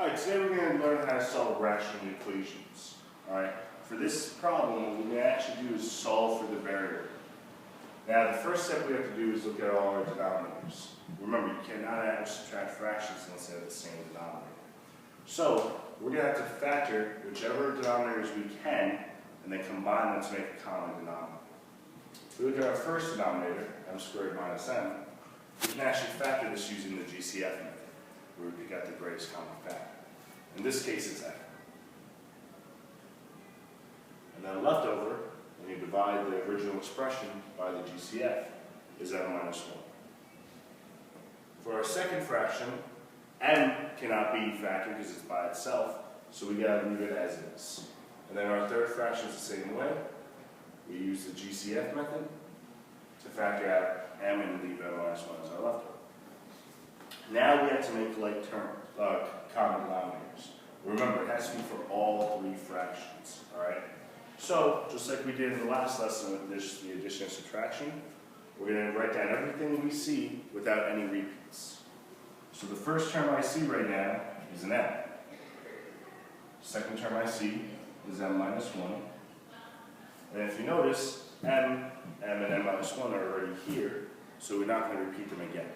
Alright, today we're going to learn how to solve rational equations. Alright, for this problem, what we're going to actually do is solve for the variable. Now, the first step we have to do is look at all our denominators. Remember, you cannot add or subtract fractions unless they have the same denominator. So, we're going to have to factor whichever denominators we can, and then combine them to make a common denominator. If we look at our first denominator, m squared minus m, we can actually factor this using the GCF method, where we pick out the greatest common factor. In this case, it's m. And then left over, when you divide the original expression by the GCF, is m minus 1. For our second fraction, m cannot be factored because it's by itself, so we got to leave it as is. And then our third fraction is the same way. We use the GCF method to factor out m and leave m minus 1 as our leftover. Now we have to make like common denominators. Remember, it has to be for all three fractions. Alright? So, just like we did in the last lesson with the addition and subtraction, we're going to write down everything we see without any repeats. So the first term I see right now is an m. Second term I see is m minus 1. And if you notice, m, and m minus 1 are already here, so we're not going to repeat them again.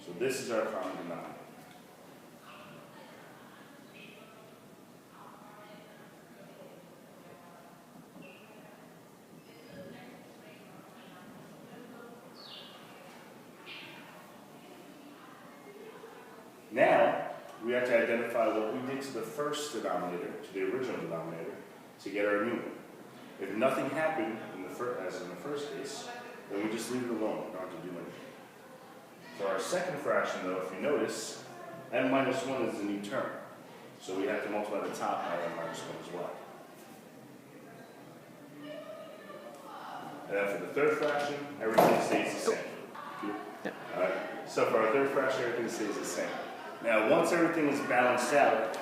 So this is our common denominator. Now, we have to identify what we did to the first denominator, to the original denominator, to get our new one. If nothing happened, as in the first case, then we just leave it alone. We don't have to do anything. For our second fraction, though, if you notice, m minus 1 is the new term. So we have to multiply the top by m minus 1 as well. And then for the third fraction, everything stays the same. Alright, so for our third fraction, everything stays the same. Now, once everything is balanced out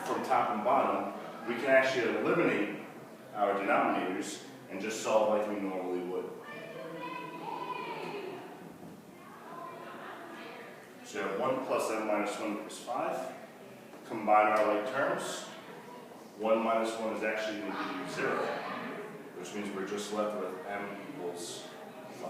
from top and bottom, we can actually eliminate our denominators and just solve like we normally would. So you have 1 plus m minus 1 equals 5. Combine our like terms. 1 minus 1 is actually going to give you 0, which means we're just left with m equals 5.